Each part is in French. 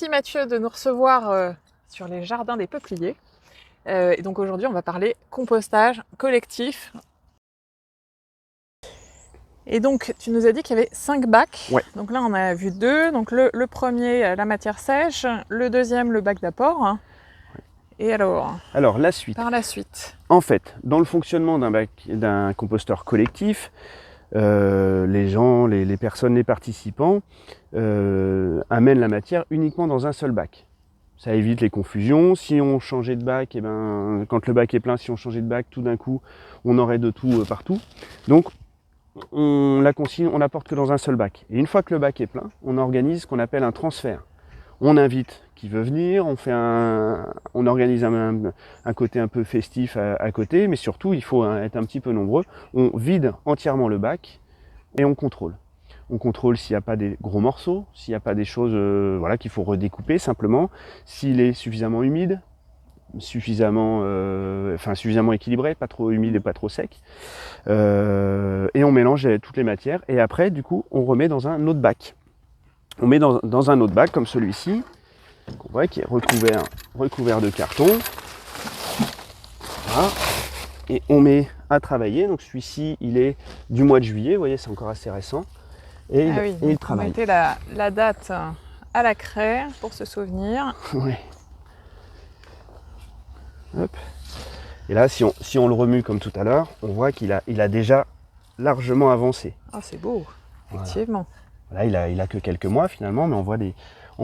Merci Mathieu de nous recevoir sur les jardins des peupliers. Et donc aujourd'hui, on va parler compostage collectif. Et donc, tu nous as dit qu'il y avait 5 bacs. Ouais. Donc là, on a vu 2. Donc le premier, la matière sèche. Le deuxième, le bac d'apport. Et alors, la suite. par la suite. En fait, dans le fonctionnement d'un composteur collectif, les gens, les personnes, les participants amènent la matière uniquement dans un seul bac. Ça évite les confusions. Si on changeait de bac, quand le bac est plein, si on changeait de bac, tout d'un coup, on aurait de tout partout. Donc, on la consigne, on n'apporte que dans un seul bac. Et une fois que le bac est plein, on organise ce qu'on appelle un transfert. On invite qui veut venir, on organise un côté un peu festif à côté, mais surtout il faut être un petit peu nombreux. On vide entièrement le bac et on contrôle. On contrôle s'il n'y a pas des gros morceaux, s'il n'y a pas des choses qu'il faut redécouper simplement, s'il est suffisamment humide, suffisamment équilibré, pas trop humide et pas trop sec. Et on mélange toutes les matières et après du coup on remet dans un autre bac. On met dans un autre bac comme celui-ci, qu'on voit qui est recouvert de carton. Voilà. Et on met à travailler. Donc celui-ci, il est du mois de juillet, vous voyez, c'est encore assez récent. Et il travaille. On mettait la date à la craie pour se souvenir. Ouais. Hop. Et là, si on le remue comme tout à l'heure, on voit qu'il a déjà largement avancé. Ah, c'est beau, effectivement. Voilà, il a que quelques mois finalement, mais on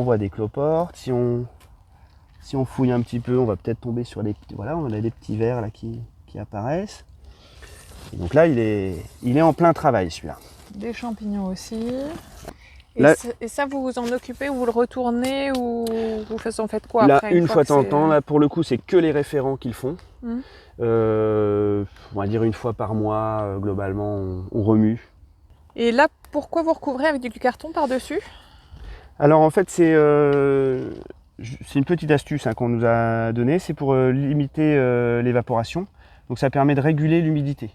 voit des cloportes. Si on fouille un petit peu, on va peut-être tomber sur des petits. Voilà, on a des petits vers là qui apparaissent. Et donc là, il est en plein travail celui-là. Des champignons aussi. Et ça, vous vous en occupez, vous le retournez ou vous faites quoi là, après une fois de temps en temps, là pour le coup, c'est que les référents qui le font. On va dire une fois par mois, globalement, on remue. Et là, pourquoi vous recouvrez avec du carton par-dessus? Alors en fait, c'est une petite astuce qu'on nous a donnée, c'est pour limiter l'évaporation. Donc ça permet de réguler l'humidité.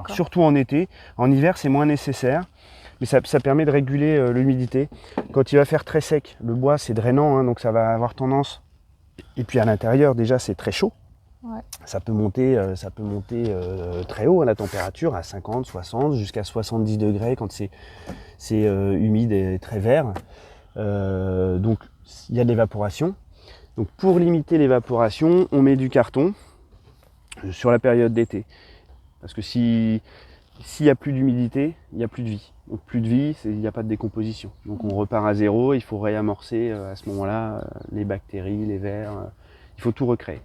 Surtout en été. En hiver, c'est moins nécessaire, mais ça permet de réguler l'humidité. Quand il va faire très sec, le bois c'est drainant, donc ça va avoir tendance. Et puis à l'intérieur, déjà c'est très chaud. Ouais. Ça peut monter très haut à la température, à 50, 60, jusqu'à 70 degrés quand c'est humide et très vert. Donc il y a de l'évaporation. Donc pour limiter l'évaporation, on met du carton sur la période d'été. Parce que s'il n'y a plus d'humidité, il n'y a plus de vie. Donc plus de vie, il n'y a pas de décomposition. Donc on repart à zéro, il faut réamorcer à ce moment-là les bactéries, les vers, il faut tout recréer.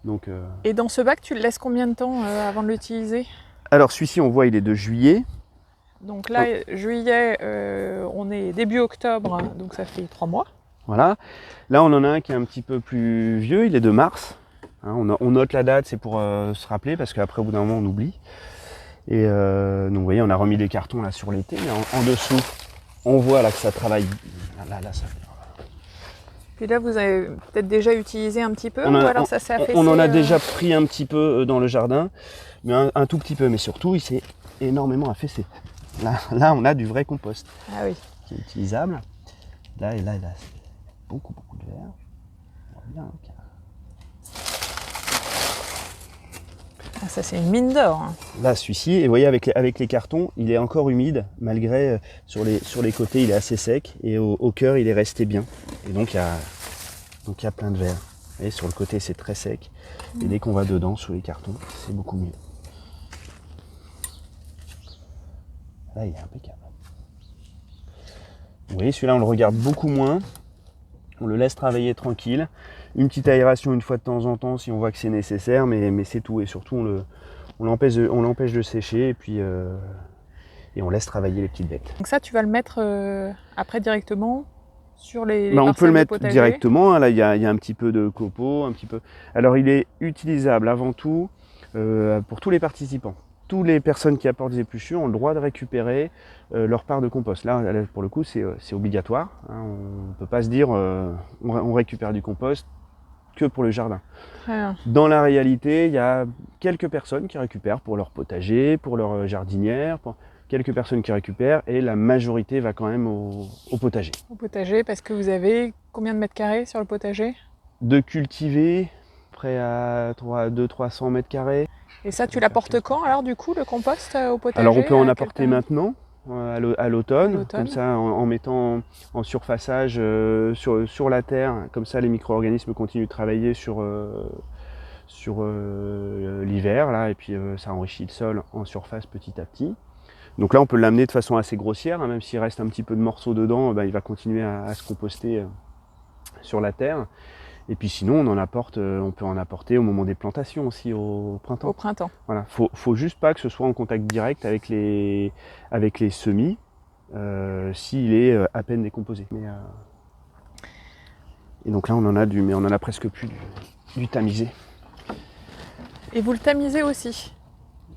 Donc, Et dans ce bac, tu le laisses combien de temps avant de l'utiliser? Alors celui-ci, on voit, il est de juillet. Donc là, juillet, on est début octobre, donc ça fait 3 mois. Voilà. Là, on en a un qui est un petit peu plus vieux, il est de mars. On note la date, c'est pour se rappeler, parce qu'après, au bout d'un moment, on oublie. Et donc, vous voyez, on a remis des cartons là sur l'été, mais en dessous, on voit là que ça travaille. Là, ça. Puis là, vous avez peut-être déjà utilisé un petit peu, ou alors ça s'est affaissé? On en a déjà pris un petit peu dans le jardin, mais un tout petit peu, mais surtout, il s'est énormément affaissé. Là, on a du vrai compost. Ah oui. Qui est utilisable. Là, beaucoup de verre. Bien, Ah, ça, c'est une mine d'or. Là, celui-ci, et vous voyez, avec les cartons, il est encore humide, malgré sur les côtés, il est assez sec, et au cœur, il est resté bien. Et donc, il y a plein de verre. Et sur le côté, c'est très sec. Et dès qu'on va dedans, sous les cartons, c'est beaucoup mieux. Là, il est impeccable. Vous voyez, celui-là, on le regarde beaucoup moins. On le laisse travailler tranquille. Une petite aération une fois de temps en temps si on voit que c'est nécessaire, mais c'est tout. Et surtout, on l'empêche de sécher et on laisse travailler les petites bêtes. Donc ça, tu vas le mettre après directement sur les on peut le mettre potager. directement. Là, il y a un petit peu de copeaux, un petit peu. Alors, il est utilisable avant tout pour tous les participants. Toutes les personnes qui apportent des épluchures ont le droit de récupérer leur part de compost. Là, pour le coup, c'est obligatoire. On ne peut pas se dire on récupère du compost que pour le jardin. Dans la réalité, il y a quelques personnes qui récupèrent pour leur potager, pour leur jardinière, quelques personnes qui récupèrent et la majorité va quand même au potager. Au potager, parce que vous avez combien de mètres carrés sur le potager? De cultiver, près à 200-300 mètres carrés. Et ça, tu l'apportes quand alors du coup, le compost au potager? Alors on peut en À apporter quelle période? maintenant, à l'automne, comme ça en mettant en surfaçage sur la terre, comme ça les micro-organismes continuent de travailler sur l'hiver, là, et puis ça enrichit le sol en surface petit à petit. Donc là on peut l'amener de façon assez grossière, hein, même s'il reste un petit peu de morceaux dedans, il va continuer à se composter sur la terre. Et puis sinon on peut en apporter au moment des plantations aussi, au printemps. Au printemps. Voilà, faut juste pas que ce soit en contact direct avec les semis, s'il est à peine décomposé. Et donc là on en a presque plus du tamisé. Et vous le tamisez aussi?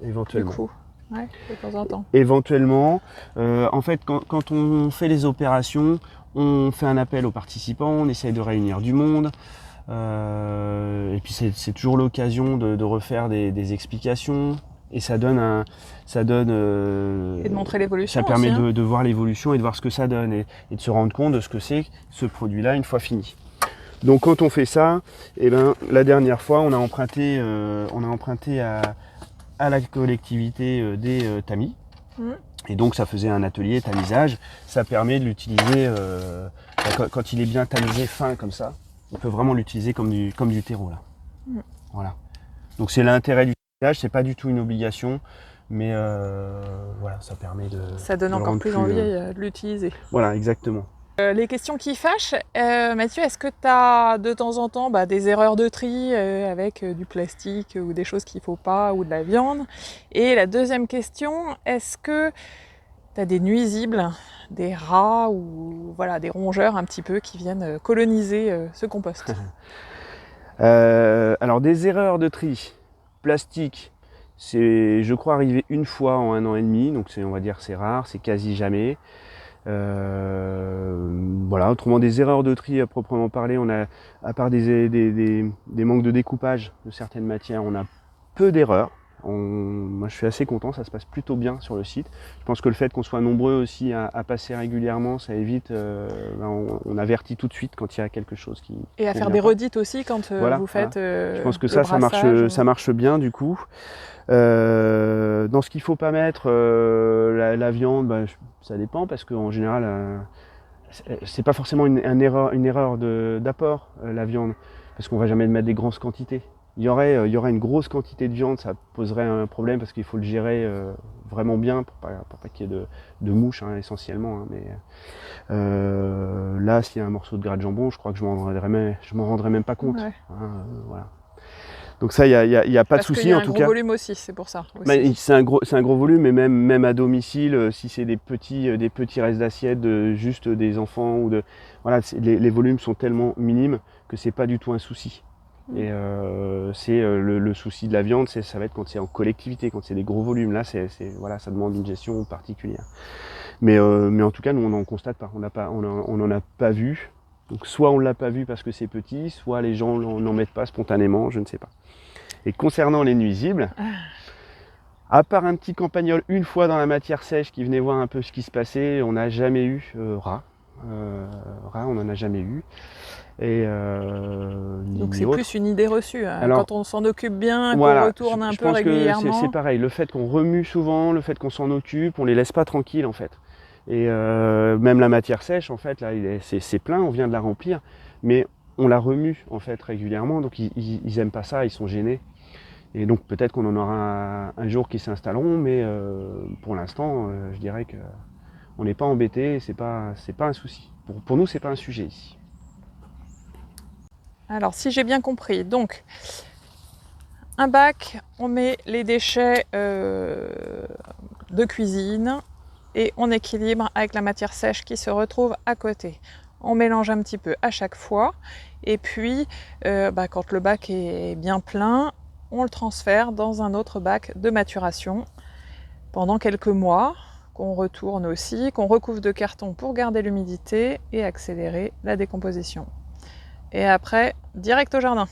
Éventuellement. Du coup, ouais, de temps en temps. Éventuellement, en fait quand on fait les opérations, on fait un appel aux participants, on essaye de réunir du monde, et puis c'est toujours l'occasion de refaire des explications, et ça donne et de montrer l'évolution. Ça permet aussi, de voir l'évolution et de voir ce que ça donne, et de se rendre compte de ce que c'est ce produit-là une fois fini. Donc quand on fait ça, la dernière fois on a emprunté à la collectivité des tamis. Et donc ça faisait un atelier tamisage. Ça permet de l'utiliser quand il est bien tamisé fin comme ça. On peut vraiment l'utiliser comme du terreau là. Voilà. Donc c'est l'intérêt du tamisage, c'est pas du tout une obligation, mais voilà, ça permet de. Ça donne encore plus envie de l'utiliser. Voilà, exactement. Les questions qui fâchent, Mathieu, est-ce que tu as de temps en temps des erreurs de tri avec du plastique ou des choses qu'il ne faut pas, ou de la viande? Et la deuxième question, est-ce que tu as des nuisibles, des rats ou voilà, des rongeurs un petit peu qui viennent coloniser ce compost? Alors des erreurs de tri, plastique, c'est je crois arrivé une fois en 1 an et demi, donc on va dire c'est rare, c'est quasi jamais. Voilà, autrement des erreurs de tri à proprement parler, on a, à part des manques de découpage de certaines matières, on a peu d'erreurs. Moi je suis assez content, ça se passe plutôt bien sur le site. Je pense que le fait qu'on soit nombreux aussi à passer régulièrement, ça évite, on avertit tout de suite quand il y a quelque chose qui... Et à faire des redites aussi quand voilà, vous faites je pense que ça marche bien du coup. Dans ce qu'il ne faut pas mettre, la viande, ça dépend, parce qu'en général, c'est pas forcément une erreur d'apport, la viande, parce qu'on ne va jamais mettre des grosses quantités. Il y aurait une grosse quantité de viande, ça poserait un problème, parce qu'il faut le gérer vraiment bien pour pas qu'il y ait de mouches, hein, essentiellement. Hein, mais là, s'il y a un morceau de gras de jambon, je crois que je m'en rendrais même pas compte. Ouais. Hein, voilà. Donc ça, il y a pas de souci en tout cas. Parce qu'il y a un gros volume aussi, c'est pour ça. C'est un gros volume, et même à domicile, si c'est des petits restes d'assiettes, juste des enfants, voilà, les volumes sont tellement minimes que c'est pas du tout un souci. Et c'est le souci de la viande, ça va être quand c'est en collectivité, quand c'est des gros volumes. Là, voilà, ça demande une gestion particulière. Mais en tout cas, nous on n'en constate pas. On n'en a pas vu. Donc soit on ne l'a pas vu parce que c'est petit, soit les gens n'en mettent pas spontanément, je ne sais pas. Et concernant les nuisibles, à part un petit campagnol une fois dans la matière sèche qui venait voir un peu ce qui se passait, on n'a jamais eu rat. Rat, on n'en a jamais eu. Et donc c'est plus une idée reçue. Alors, quand on s'en occupe bien, voilà, qu'on retourne un peu régulièrement. C'est pareil, le fait qu'on remue souvent, le fait qu'on s'en occupe, on les laisse pas tranquilles en fait. Et même la matière sèche, en fait, là, c'est plein, on vient de la remplir, mais on la remue en fait régulièrement, donc ils aiment pas ça, ils sont gênés. Et donc peut-être qu'on en aura un jour qui s'installeront, mais pour l'instant, je dirais que on n'est pas embêté, c'est pas un souci. Pour nous, c'est pas un sujet ici. Alors si j'ai bien compris, donc un bac, on met les déchets de cuisine et on équilibre avec la matière sèche qui se retrouve à côté. On mélange un petit peu à chaque fois, et puis quand le bac est bien plein, on le transfère dans un autre bac de maturation pendant quelques mois, qu'on retourne aussi, qu'on recouvre de carton pour garder l'humidité et accélérer la décomposition. Et après, direct au jardin.